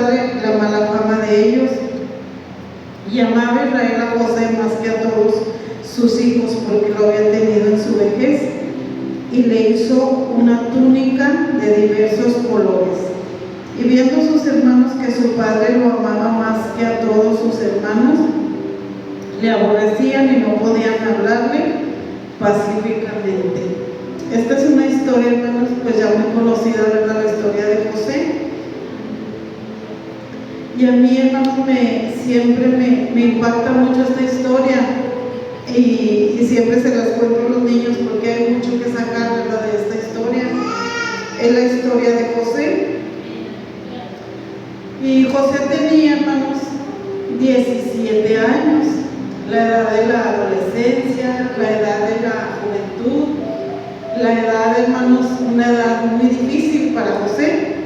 padre la mala fama de ellos, y amaba Israel a José más que a todos sus hijos, porque lo había tenido en su vejez, y le hizo una túnica de diversos colores. Y viendo sus hermanos que su padre lo amaba más que a todos sus hermanos, le aborrecían y no podían hablarle pacíficamente. Esta es una historia, hermanos, pues ya muy conocida, ¿verdad? La historia de José. Y a mí, hermanos, siempre me impacta mucho esta historia, y siempre se las cuento a los niños porque hay mucho que sacar, ¿verdad?, de esta historia. Es la historia de José. Y José tenía, hermanos, 17 años, la edad de la adolescencia, la edad de la juventud, la edad, hermanos, una edad muy difícil para José.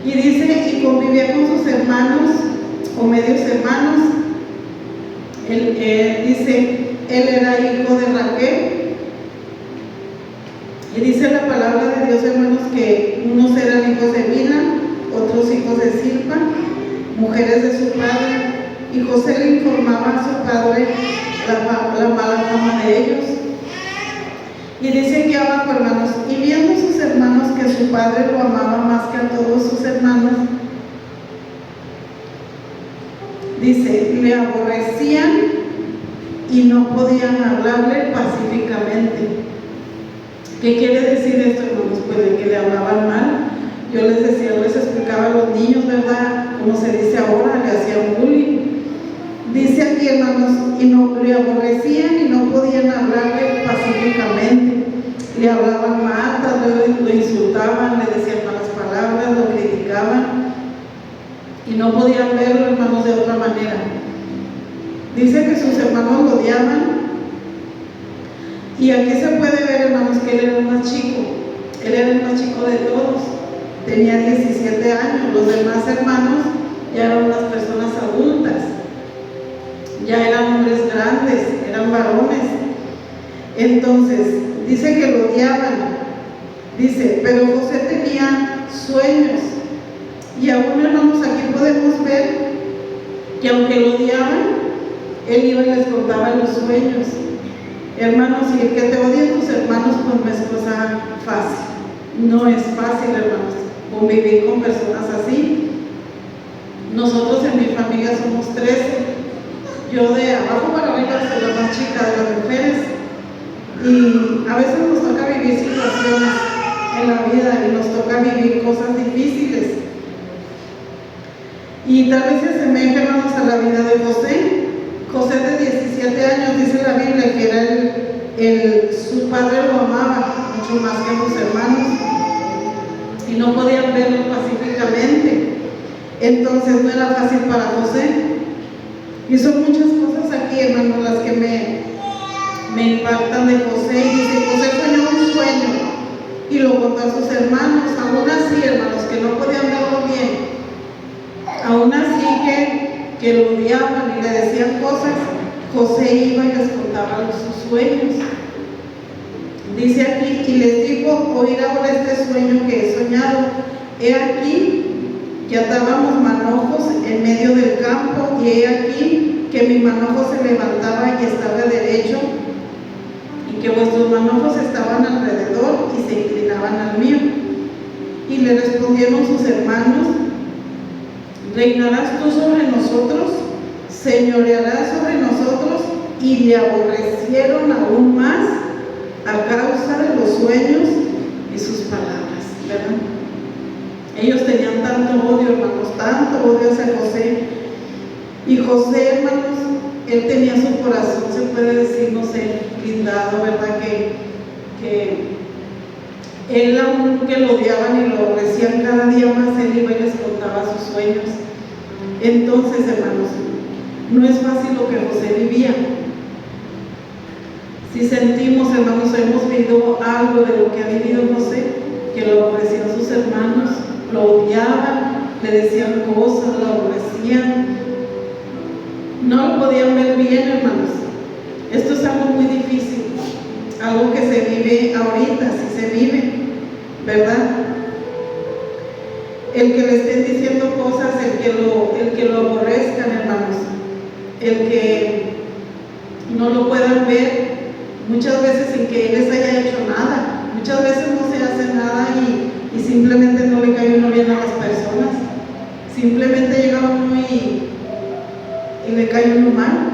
Y dice, y convivía con sus hermanos, o medios hermanos. Dice, él era hijo de Raquel. Y dice la palabra de Dios, hermanos, que unos eran hijos de Bilha, otros hijos de Zilpa, mujeres de su padre. Y José le informaba a su padre la mala fama de ellos. Y dice aquí abajo, hermanos, y viendo sus hermanos que su padre lo amaba más que a todos sus hermanos, dice, le aborrecían y no podían hablarle pacíficamente. ¿Qué quiere decir esto, hermanos? Pues de que le hablaban mal. Yo les decía, les explicaba a los niños, ¿verdad?, como se dice ahora, le hacían bullying. Dice aquí, hermanos, y no le aborrecían y no podían hablarle pacíficamente. Le hablaban mal, tal vez lo insultaban, le decían malas palabras, lo criticaban, y no podían verlo, hermanos, de otra manera. Dice que sus hermanos lo odiaban. Y aquí se puede ver, hermanos, que él era el más chico. Él era el más chico de todos. Tenía 17 años. Los demás hermanos ya eran unas personas adultas. Ya eran hombres grandes, eran varones. Entonces, dice que lo odiaban. Dice, pero José tenía sueños. Y aún, hermanos, aquí podemos ver que aunque lo odiaban, él iba y les contaba los sueños. Hermanos, y el que te odien tus hermanos, pues no es cosa fácil. No es fácil, hermanos, convivir con personas así. Nosotros en mi familia somos 13. Yo de abajo para arriba soy la más chica de las mujeres. Y a veces nos toca vivir situaciones en la vida y nos toca vivir cosas difíciles. Y tal vez se asemeja, hermanos, a la vida de José. José de 17 años, dice la Biblia, que era su padre lo amaba mucho más que a sus hermanos y no podían verlo pacíficamente. Entonces no era fácil para José. Y son muchas cosas aquí, hermanos, las que me impactan de José. Y dice, José soñó un sueño y lo contó a sus hermanos. Aún así, hermanos, que no podían verlo bien, aún así que lo odiaban y le decían cosas, José iba y les contaba sus sueños. Dice aquí, y les dijo, oír ahora este sueño que he soñado. He aquí que atábamos manojos en medio del campo, y he aquí que mi manojo se levantaba y estaba derecho, y que vuestros manojos estaban alrededor y se inclinaban al mío. Y le respondieron sus hermanos, ¿reinarás tú sobre nosotros? ¿Señorearás sobre nosotros? Y le aborrecieron aún más a causa de los sueños y sus palabras, ¿verdad? Ellos tenían tanto odio, hermanos, tanto odio hacia José. Y José, hermanos, él tenía su corazón, se puede decir, no sé, blindado, ¿verdad? Que él, aunque lo odiaban y lo aborrecían cada día más, él iba y les contaba sus sueños. Entonces, hermanos, no es fácil lo que José vivía. Si sentimos, hermanos, hemos vivido algo de lo que ha vivido José, que lo aborrecían sus hermanos, lo odiaban, le decían cosas, lo aborrecían, no lo podían ver bien, hermanos. Esto es algo muy difícil, algo que se vive ahorita, si se vive, ¿verdad? el que le estén diciendo cosas, el que lo aborrezcan, hermanos, el que no lo puedan ver, muchas veces sin que él les haya hecho nada. Muchas veces no se hace nada y simplemente no le cae uno bien a las personas. Simplemente llega uno y le cae uno mal.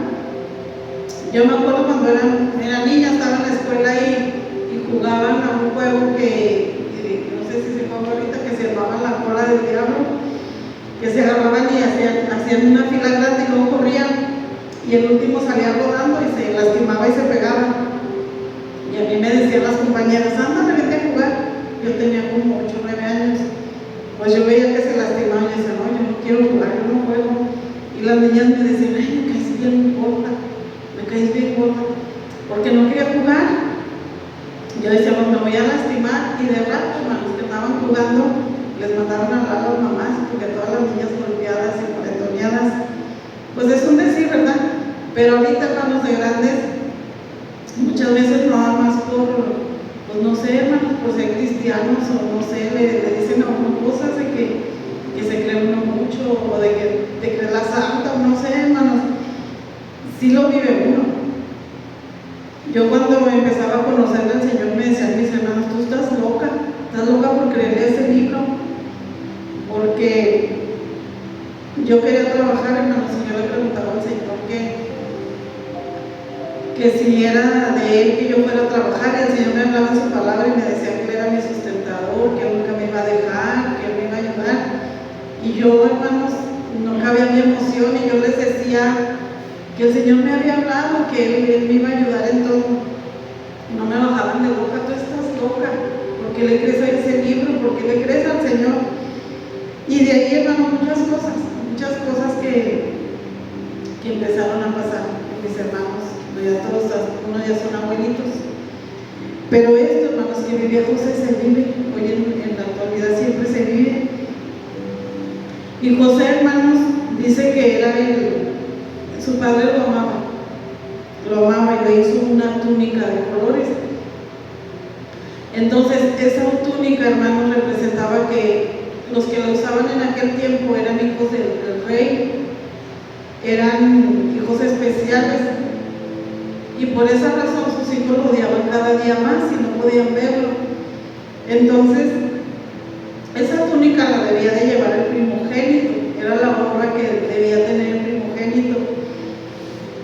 Yo me acuerdo cuando era niña, estaba en la escuela y jugaban a un juego que no sé si se juega ahorita, que se llamaba la cola del diablo, que se agarraban y hacían una fila grande y luego corrían, y el último salía rodando y se lastimaba y se pegaba. Y a mí me decían las compañeras, ándale, vete a jugar. Yo tenía como 8 o 9 años. Pues yo veía que se lastimaban y decía, no, yo no quiero jugar, yo no juego. Y las niñas me decían, ay, me caes bien gorda, me caes bien gorda, porque no quería jugar. Yo decía, pues me voy a lastimar, y de rato, hermanos, que estaban jugando, les mandaron a hablar a las mamás, porque todas las niñas golpeadas y moretoneadas. Pues es un decir, ¿verdad? Pero ahorita, hermanos, de grandes, muchas veces nada más por, pues no sé, hermanos, por ser cristianos, o no sé, le dicen a uno cosas de que se cree uno mucho, o de que te cree la santa, o no sé, hermanos, sí lo vive uno. Yo cuando empezaba a conocer al Señor me decían mis hermanos, tú estás loca por creerle ese libro, porque yo quería trabajar, hermanos, y yo le preguntaba al Señor que si era de Él que yo fuera a trabajar, y el Señor me hablaba en su palabra y me decía que Él era mi sustentador, que Él nunca me iba a dejar, que Él me iba a ayudar. Y yo, hermanos, no cabía mi emoción, y yo les decía que el Señor me había hablado, que Él me iba a ayudar en todo. No me bajaban de boca, tú estás loca, ¿por qué le crees a ese libro? ¿Por qué le crees al Señor? Y de ahí, hermanos, muchas cosas que empezaron a pasar con mis hermanos. Ya todos, unos ya son abuelitos, pero esto, hermanos, que vivía José se vive, hoy en la actualidad siempre se vive. Y José, hermanos, dice que era su padre lo amaba y le hizo una túnica de colores. Entonces esa túnica, hermanos, representaba que los que la usaban en aquel tiempo eran hijos del rey, eran hijos especiales. Y por esa razón sus hijos lo odiaban cada día más y no podían verlo. Entonces, esa túnica la debía de llevar el primogénito, era la honra que debía tener el primogénito.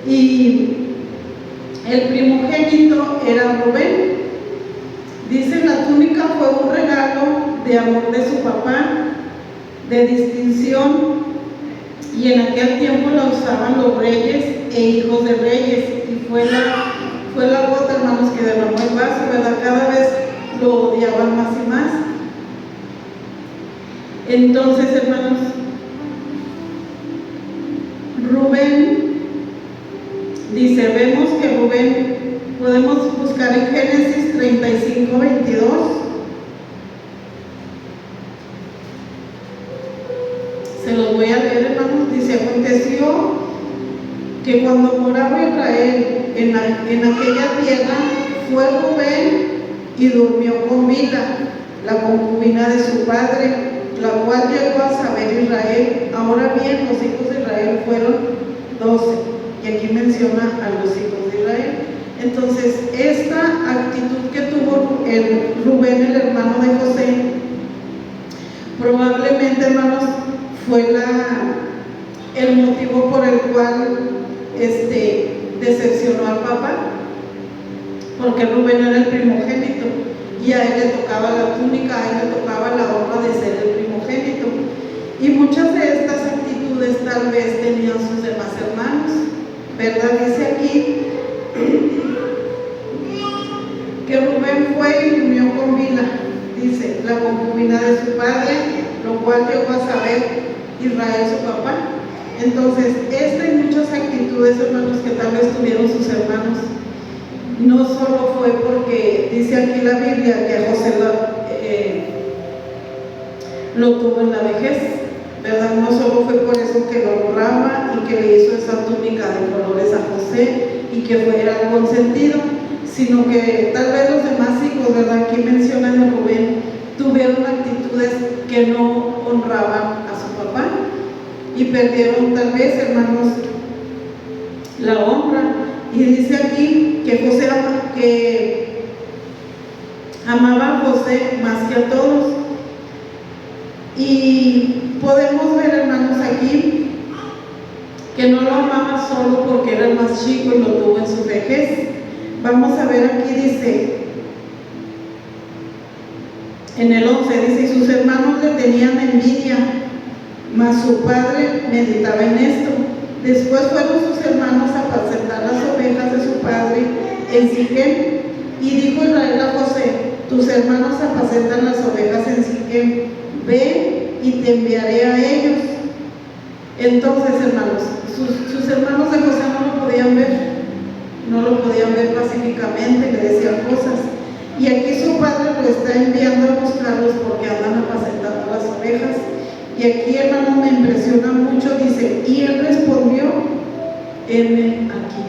Y el primogénito era Rubén. Dice, la túnica fue un regalo de amor de su papá, de distinción, y en aquel tiempo la usaban los reyes e hijos de reyes. Fue la gota, hermanos, que derramó el vaso, ¿verdad? Cada vez lo odiaban más y más. Entonces, hermanos, Rubén, dice, vemos que Rubén, podemos buscar en Génesis 35, 22. Se los voy a leer, hermanos. Dice, aconteció que cuando moraba Israel en aquella tierra, fue Rubén y durmió con Bila, la concubina de su padre, la cual llegó a saber Israel. Ahora bien, los hijos de Israel fueron 12, y aquí menciona a los hijos de Israel. Entonces, esta actitud que tuvo Rubén, el hermano de José, probablemente, hermanos, fue el motivo por el cual decepcionó al papá, porque Rubén era el primogénito y a él le tocaba la túnica, a él le tocaba la honra de ser el primogénito. Y muchas de estas actitudes tal vez tenían sus demás hermanos, ¿verdad? Dice aquí que Rubén fue y durmió con Bila, dice, la concubina de su padre, lo cual llegó a saber Israel, su papá. Entonces, esta y muchas actitudes, hermanos, que tal vez tuvieron sus hermanos, no solo fue porque dice aquí la Biblia que a José lo tuvo en la vejez, ¿verdad? No solo fue por eso que lo honraba y que le hizo esa túnica de colores a José y que fuera consentido, sino que tal vez los demás hijos, ¿verdad? Aquí mencionan a Rubén, tuvieron actitudes que no honraban a su papá y perdieron tal vez, hermanos, la honra. Y dice aquí que José amaba a José más que a todos. Y podemos ver, hermanos, aquí que no lo amaba solo porque era el más chico y lo tuvo en su vejez. Vamos a ver aquí, dice en el 11, dice: y sus hermanos le tenían envidia, mas su padre meditaba en esto. Después fueron sus hermanos a apacentar las ovejas de su padre en Siquem, y dijo Israel a José: tus hermanos apacentan las ovejas en Siquem, ven y te enviaré a ellos. Entonces, hermanos, sus hermanos de José no lo podían ver pacíficamente, le decían cosas. Y aquí su padre lo está enviando a buscarlos porque andan apacentando las ovejas. Y aquí, hermano, me impresiona mucho, dice: y él respondió: heme aquí.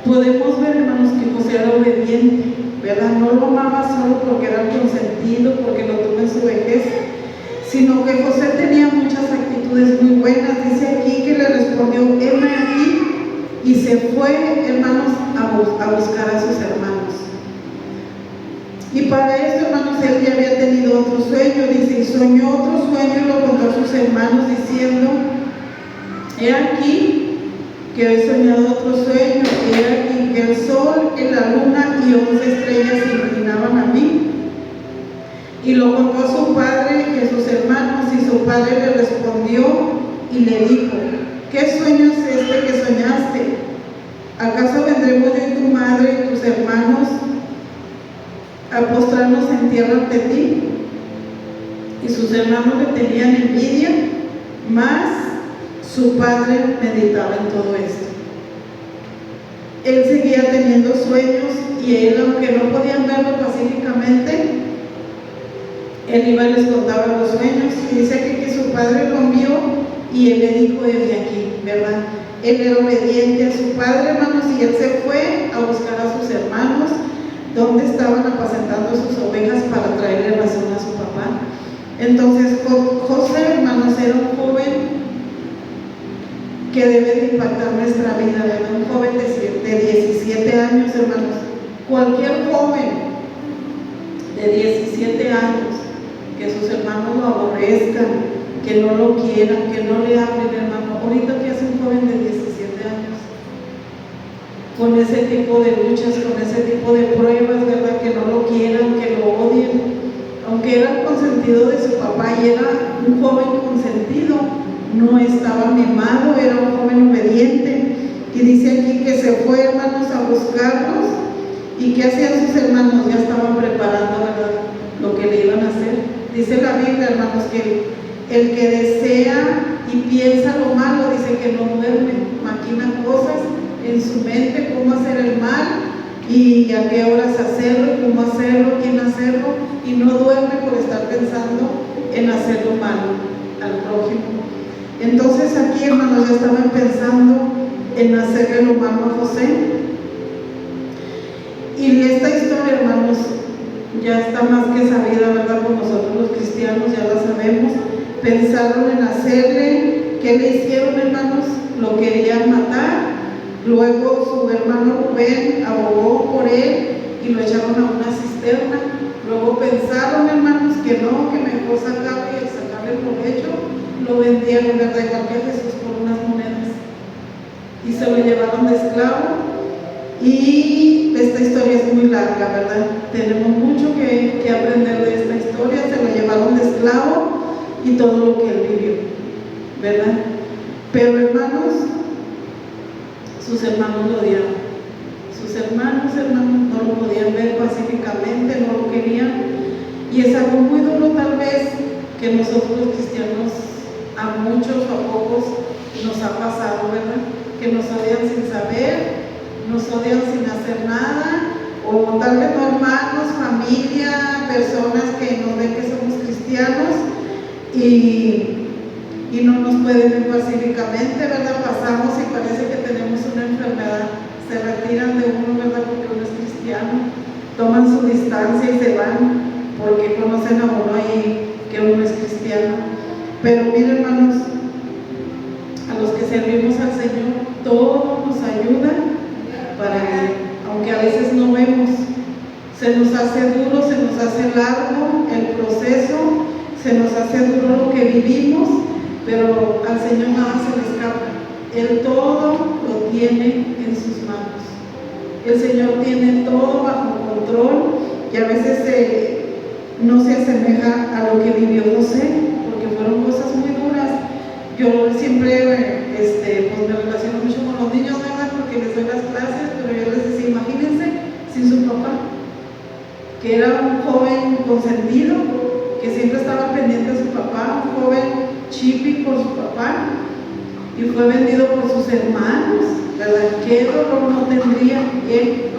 Podemos ver, hermanos, que José era obediente, ¿verdad? No lo amaba solo porque era consentido, porque lo tuvo en su vejez, sino que José tenía muchas actitudes muy buenas. Dice aquí que le respondió: heme aquí, y se fue, hermanos, a buscar a sus hermanos. Y para esto, hermanos, él ya había tenido otro sueño, dice, y soñó otro sueño y lo contó a sus hermanos diciendo: he aquí que he soñado otro sueño, he aquí que el sol y la luna y 11 estrellas se inclinaban a mí. Y lo contó a su padre y a sus hermanos, y su padre le respondió y le dijo: ¿qué sueño es este que soñaste? ¿Acaso vendremos yo y tu madre y tus hermanos a postrarnos en tierra ante ti? Y sus hermanos le tenían envidia, mas su padre meditaba en todo esto. Él seguía teniendo sueños, y él, aunque no podían verlo pacíficamente, él iba y les contaba los sueños. Y dice aquí que su padre lo envió y él le dijo: desde aquí, ¿verdad? Él era obediente a su padre, hermanos, y él se fue a buscar a sus hermanos donde estaban apacentando sus ovejas para traerle razón a su papá. Entonces José, hermanos, era un joven que debe de impactar nuestra vida, ¿verdad? Un joven de 17 años, hermanos. Cualquier joven de 17 años que sus hermanos lo aborrezcan, que no lo quieran, que no le hablen, hermano. Ahorita que hace un joven de 17 años con ese tipo de luchas, con ese tipo de pruebas, ¿verdad? Que no lo quieran, que lo odien, aunque era el consentido de su papá y era un joven consentido, no estaba mimado, era un joven obediente. Y dice aquí que se fue, hermanos, a buscarlos. ¿Y qué hacían sus hermanos? Ya estaban preparando, ¿verdad?, lo que le iban a hacer. Dice la Biblia, hermanos, que el que desea y piensa lo malo, dice que no duerme, maquina cosas en su mente, cómo hacer el mal y a qué horas hacerlo, cómo hacerlo, quién hacerlo, y no duerme por estar pensando en hacer lo malo al prójimo. Entonces aquí, hermanos, ya estaban pensando en hacerle lo malo a José. Y esta historia, hermanos, ya está más que sabida, ¿verdad? Por nosotros los cristianos ya la sabemos. Pensaron en hacerle, ¿qué le hicieron, hermanos? Lo querían matar. Luego su hermano Rubén abogó por él y lo echaron a una cisterna. Luego pensaron, hermanos, que no, que mejor sacarle, y al sacarle provecho lo vendieron, ¿verdad?, igual que a Jesús, por unas monedas, y se lo llevaron de esclavo. Y esta historia es muy larga, ¿verdad? Tenemos mucho que aprender de esta historia. Se lo llevaron de esclavo y todo lo que él vivió, ¿verdad? Pero, hermanos, sus hermanos lo odiaban. Sus hermanos, no lo podían ver pacíficamente, no lo querían. Y es algo muy duro, tal vez, que nosotros los cristianos, a muchos o a pocos, nos ha pasado, ¿verdad? Que nos odian sin saber, nos odian sin hacer nada, o tal vez no, hermanos, familia, personas que nos ven que somos cristianos y no nos pueden ver pacíficamente, ¿verdad? Pasamos y parece que tenemos una enfermedad, se retiran de uno, ¿verdad?, porque uno es cristiano, toman su distancia y se van porque conocen a uno ahí que uno es cristiano. Pero miren, hermanos, a los que servimos al Señor, todo nos ayuda para bien, aunque a veces no vemos. Se nos hace duro, se nos hace largo el proceso, se nos hace duro lo que vivimos, pero al Señor nada se le escapa. Él todo lo tiene en sus manos. El Señor tiene todo bajo control y a veces no se asemeja a lo que vivió José, porque fueron cosas muy duras. Yo siempre pues me relaciono mucho con los niños, ¿verdad? Porque les doy las clases, pero yo les decía, imagínense sin su papá, que era un joven consentido, que siempre estaba pendiente de su papá, un joven chipi por su papá, y fue vendido por sus hermanos, ¿verdad? ¿Qué dolor no tendría él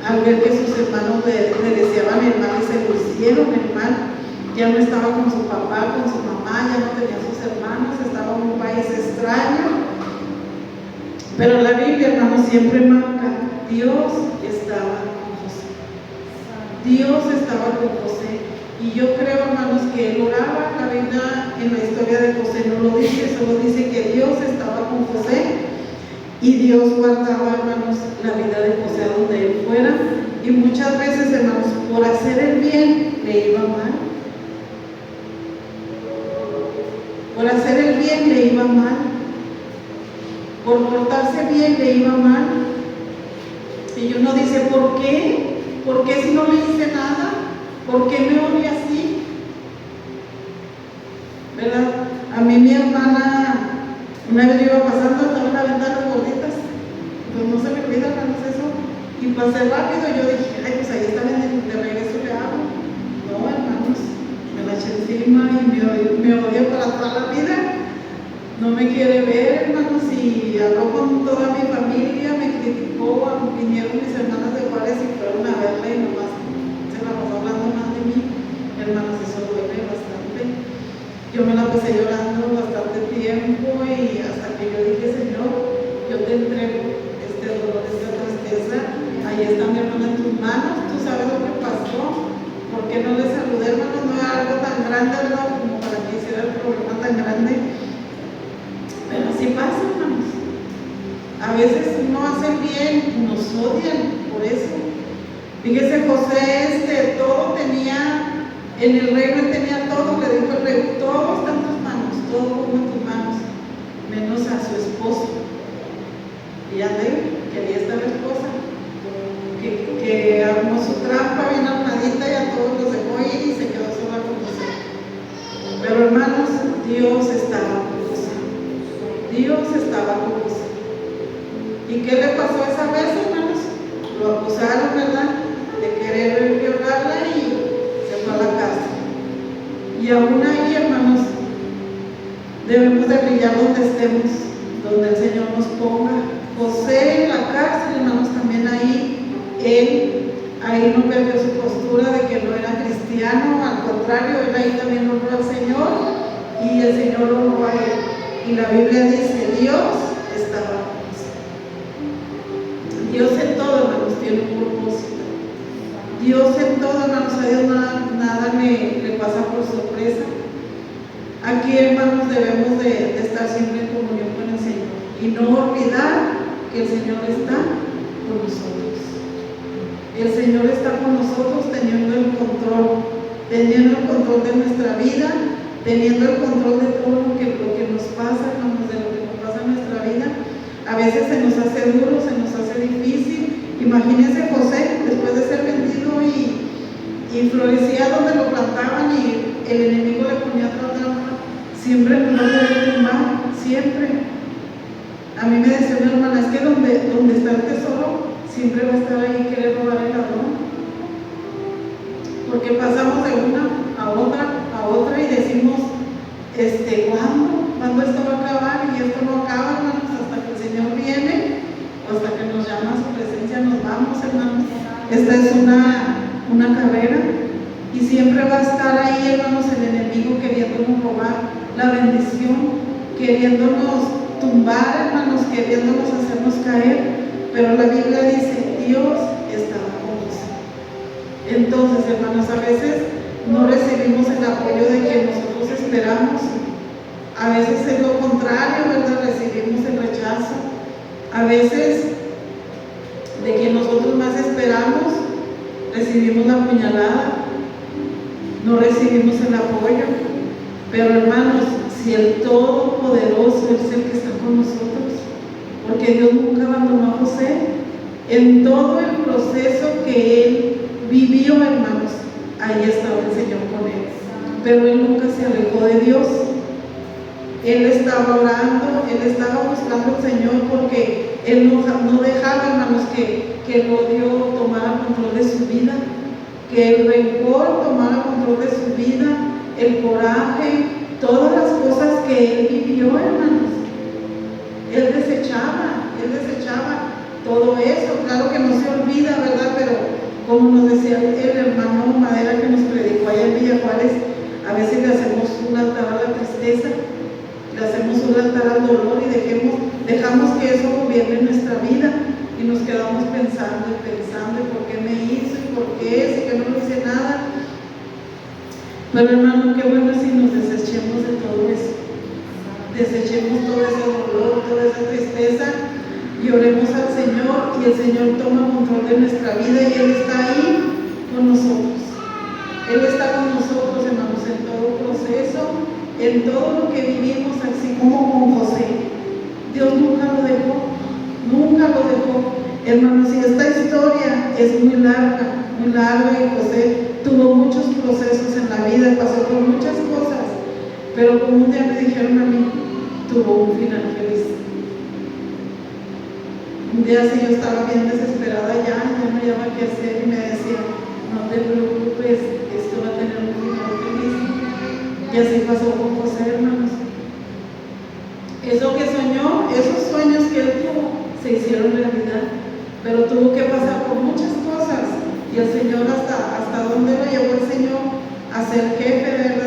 al ver que sus hermanos le deseaban el mal y se lo hicieron el mal? Ya no estaba con su papá, con su mamá, ya no tenía sus hermanos, estaba en un país extraño. Pero la Biblia, hermanos, siempre marca, Dios estaba con José. Dios estaba con José. Y yo creo, hermanos, que él oraba. La Biblia en la historia de José no lo dice, solo dice que Dios estaba con José y Dios guardaba, hermanos, la vida de José a donde él fuera. Y muchas veces, hermanos, por hacer el bien le iba mal. Por hacer el bien le iba mal. Por portarse bien le iba mal. Y uno dice, ¿por qué? ¿Por qué si no le hice nada? ¿Por qué me odia así? ¿Verdad? A mí mi hermana, una vez yo iba pasando, estaba en la ventana de gorditas, pues no se me olvida, hermanos, eso, y pasé rápido, yo dije, ay, pues ahí está, de regreso le hago. No, hermanos, me la eché encima y me odia para toda la vida. No me quiere ver, hermanos, y habló con toda mi familia, me criticó, vinieron mis hermanas de Juárez y fueron a verla y nomás se la pasó hablando mal de mí. Hermanos, eso duele bastante. Yo me la pasé llorando bastante tiempo y hasta que yo dije, Señor, yo te entrego este dolor, esta tristeza, ahí está mi hermana en tus manos, tú sabes lo que pasó. ¿Por qué no le saludé, hermanos? No era algo tan grande, ¿no? Como para que hiciera el problema tan grande. Pero así pasa, hermanos. A veces no hacen bien, nos odian por eso. Fíjese, José, todo tenía, en el reino tenía todo, le dijo el rey, todo está en tus manos, todo pongo en tus manos, menos a su esposo. Y ya quería estar la esposa, que armó su trampa bien armadita y a todos los dejó ir y se quedó sola con José. Pero hermanos, Dios estaba con José. Dios estaba con José. ¿Y qué le pasó esa vez, hermanos? Lo acusaron, ¿verdad?, de querer violarla y se fue a la cárcel. Y aún ahí, hermanos, debemos de brillar donde estemos, donde el Señor nos ponga. José en la cárcel, hermanos, también él no perdió su postura de que no era cristiano, al contrario, él ahí también honró al Señor y el Señor honró a él. Y la Biblia dice, Dios estaba con José. Dios en todo, hermanos, tiene un propósito. Dios en todo, hermanos, a Dios nada le pasa por sorpresa. Aquí, hermanos, debemos de estar siempre en comunión con el Señor y no olvidar que el Señor está con nosotros. El Señor está con nosotros teniendo el control de nuestra vida, teniendo el control de todo lo que nos pasa, hermanos, de lo que nos pasa en nuestra vida. A veces se nos hace duro, se nos hace difícil. Imagínense José, después de ser vendido y florecía donde lo plantaban y el enemigo le ponía otra trampa, siempre nos va a querer tumbar, siempre. A mí me decía una hermana, es que donde está el tesoro, siempre va a estar ahí querer robar el ladrón. Porque pasamos de una a otra y decimos, ¿cuándo esto va a acabar? Y esto no acaba, hermanos, hasta que el Señor viene, o hasta que nos llama a su presencia, nos vamos, hermanos. Esta es una carrera y siempre va a estar ahí, hermanos, el enemigo queriéndonos robar la bendición, queriéndonos tumbar, hermanos, queriéndonos hacernos caer. Pero la Biblia dice, Dios estaba con nosotros. Entonces, hermanos, a veces no recibimos el apoyo de que nosotros esperamos. A veces es lo contrario, ¿verdad? Recibimos el rechazo. A veces de que nosotros más esperamos, recibimos la puñalada, no recibimos el apoyo. Pero hermanos, si el Todopoderoso es el que está con nosotros, porque Dios nunca abandonó a José, en todo el proceso que él vivió, hermanos, ahí estaba el Señor con él. Pero él nunca se alejó de Dios. Él estaba orando, él estaba buscando al Señor, porque él no dejaba, hermanos, que el odio tomara control de su vida, que el rencor tomara control de su vida, el coraje, todas las cosas que él vivió, hermanos. Él desechaba todo eso. Claro que no se olvida, ¿verdad? Pero como nos decía el hermano Madera que nos predicó allá en Villa Juárez, a veces le hacemos un altar a la tristeza, le hacemos un altar al dolor y dejamos que eso gobierne nuestra vida, y nos quedamos pensando y por qué me hizo y por qué, si que no le hice nada. Pero hermano, qué bueno si nos desechemos de todo eso, desechemos todo ese dolor, toda esa tristeza, y oremos al Señor, y el Señor toma control de nuestra vida, y Él está ahí con nosotros. Él está con nosotros, hermanos, en todo proceso, en todo lo que vivimos, así como con José. Dios nunca lo dejó, nunca lo dejó. Hermanos, y esta historia es muy larga, y José tuvo muchos procesos en la vida, pasó por muchas cosas, pero como un día me dijeron a mí, tuvo un final feliz. Un día sí yo estaba bien desesperada, ya no había qué hacer, y me decía, no te preocupes, esto va a tener un final feliz. Y así pasó con José, hermanos. Eso que soñó, esos sueños que él tuvo, se hicieron realidad, pero tuvo que pasar por muchas cosas, y el Señor hasta dónde lo llevó el Señor a ser jefe, ¿verdad?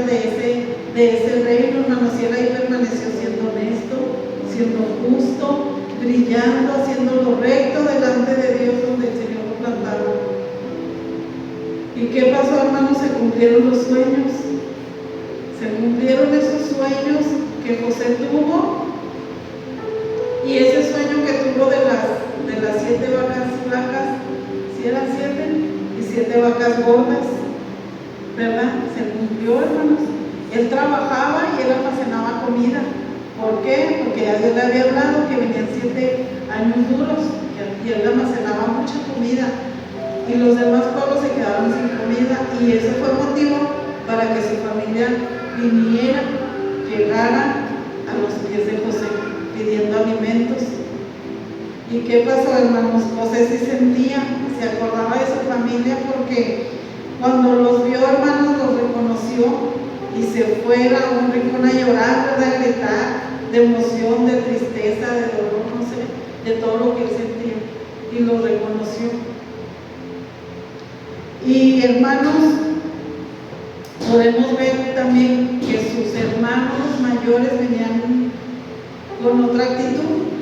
de ese reino, hermanos, y él ahí permaneció siendo honesto, siendo justo, brillando, haciendo lo recto delante de Dios donde el Señor lo plantaba. ¿Y qué pasó, hermanos? Se cumplieron los sueños, se cumplieron esos sueños que José tuvo, y ese sueño que tuvo de las 7 vacas flacas, si eran 7, y 7 vacas gordas, ¿verdad? Se cumplió, hermanos. Él trabajaba y él almacenaba comida. ¿Por qué? Porque ya Dios le había hablado que venían 7 años duros, y él almacenaba mucha comida, y los demás pueblos se quedaron sin comida, y ese fue motivo para que su familia viniera, llegara a los pies de José pidiendo alimentos. ¿Y qué pasó, hermanos? José sí sentía, se acordaba de su familia, porque cuando los vio, hermanos, los reconoció, y se fuera a un rincón a llorar, ¿verdad? A gritar de emoción, de tristeza, de dolor, no sé, de todo lo que él sentía, y lo reconoció. Y hermanos, podemos ver también que sus hermanos mayores venían con otra actitud,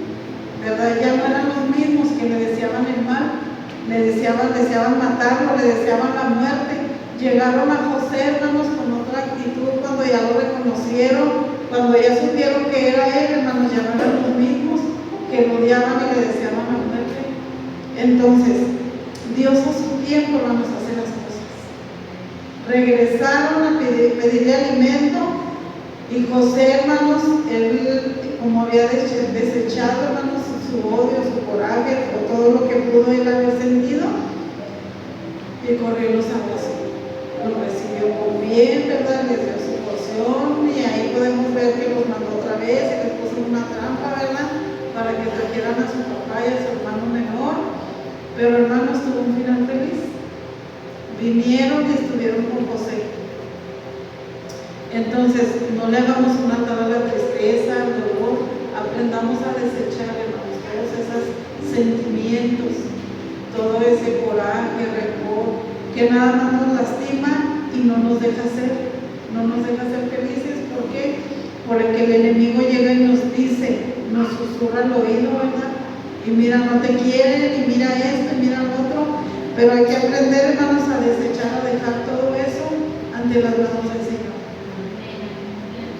¿verdad? Ya no eran los mismos que le deseaban el mal, le deseaban matarlo, le deseaban la muerte. Llegaron a José, hermanos, con otra actitud cuando ya lo reconocieron, cuando ya supieron que era él, hermanos, ya no eran los mismos que lo odiaban y le deseaban la muerte. Entonces, Dios a su tiempo, hermanos, hace las cosas. Regresaron a pedirle alimento, y José, hermanos, él, como había desechado, hermanos, su odio, su coraje, o todo lo que pudo él haber sentido, y corrió los abrazos. Lo recibió muy bien, ¿verdad? Les dio su porción, y ahí podemos ver que los mandó otra vez y les puso una trampa, ¿verdad? Para que trajeran a su papá y a su hermano menor. Pero, hermanos, tuvo un final feliz. Vinieron y estuvieron con José. Entonces, no le hagamos una altar a la tristeza, al dolor. Aprendamos a desechar, hermanos, todos esos sentimientos, todo ese coraje, rencor, que nada más nos lastima y no nos deja ser felices. ¿Por qué? Porque el enemigo llega y nos dice, nos susurra al oído, ¿verdad? Y mira, no te quieren, y mira esto, y mira lo otro. Pero hay que aprender, hermanos, a desechar, a dejar todo eso ante de las manos del Señor.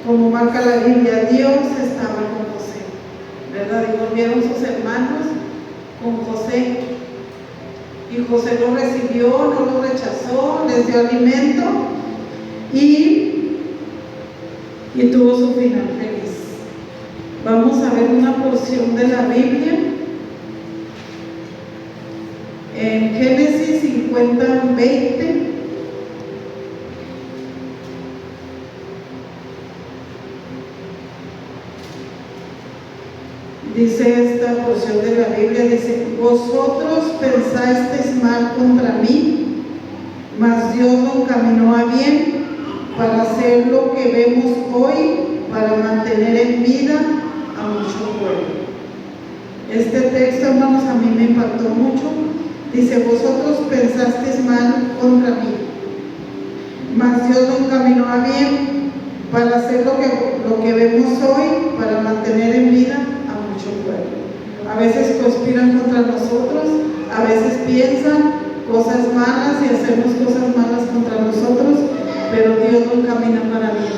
Como marca la Biblia, Dios estaba con José, ¿verdad? Y volvieron sus hermanos con José. Y José lo recibió, no lo rechazó, les dio alimento y tuvo su final feliz. Vamos a ver una porción de la Biblia en Génesis 50:20. Dice esta porción de la Biblia, dice: vosotros pensasteis mal contra mí, mas Dios lo encaminó a bien para hacer lo que vemos hoy, para mantener en vida a mucho pueblo. Este texto, hermanos, a mí me impactó mucho. Dice: vosotros pensasteis mal contra mí, mas Dios lo encaminó a bien para hacer lo que vemos hoy, para mantener en vida a mucho pueblo. A veces conspiran contra nosotros, a veces piensan cosas malas y hacemos cosas malas contra nosotros, pero Dios lo encamina para bien,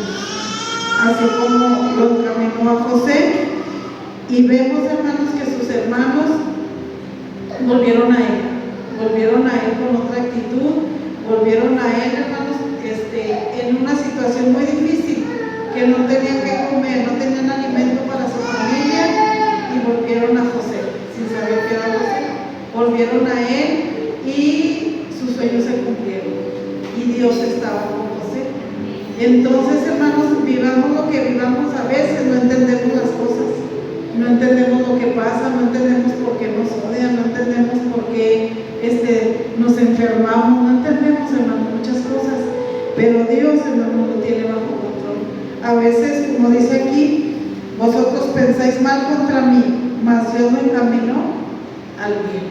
así como lo encaminó a José. Y vemos, hermanos, que sus hermanos volvieron a él con otra actitud, volvieron a él, hermanos, en una situación muy difícil, que no tenían que comer, no tenían alimento para su familia, y volvieron a José, sin saber que era José. Volvieron a él y sus sueños se cumplieron, y Dios estaba con José. Entonces, hermanos, vivamos lo que vivamos, a veces no entendemos las cosas, no entendemos lo que pasa, no entendemos por qué nos odian, no entendemos por qué nos enfermamos, no entendemos, hermanos, muchas cosas, pero Dios, hermanos, lo tiene bajo control. A veces, como dice aquí, vosotros pensáis mal contra mí, mas Dios lo encaminó al bien.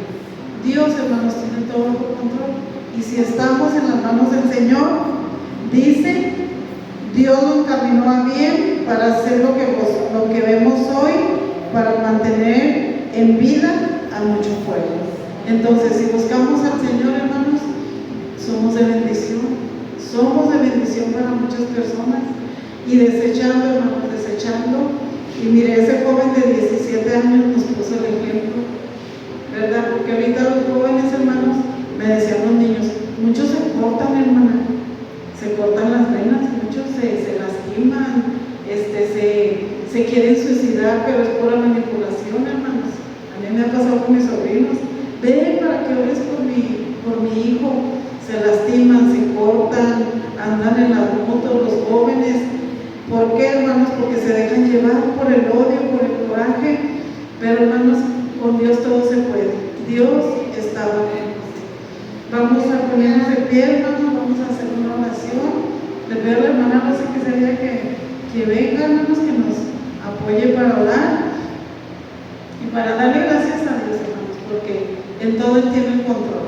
Dios, hermanos, tiene todo bajo control, y si estamos en las manos del Señor, dice, Dios lo encaminó a bien para hacer lo que vemos hoy, para mantener en vida a mucho pueblo. Entonces, si buscamos al Señor, hermanos, somos de bendición para muchas personas. Y desechando, hermanos, desechando. Y mire, ese joven de 17 años nos puso el ejemplo, ¿verdad? Porque ahorita los jóvenes, hermanos, me decían los niños, muchos se cortan, hermana, se cortan las venas, muchos se lastiman, se quieren suicidar, pero es pura manipulación, hermanos. A mí me ha pasado con mis sobrinos. Ven para que ores por mi hijo. Se lastiman, se cortan, andan en las motos los jóvenes. ¿Por qué, hermanos? Porque se dejan llevar por el odio, por el coraje. Pero, hermanos, con Dios todo se puede. Dios está bueno. Vamos a ponernos de pie, hermanos, vamos a hacer una oración. Le pido a la hermana, no sé qué sería que venga, hermanos, que nos apoye para orar y para darle gracias a Dios, hermanos, porque en todo Él tiene el control.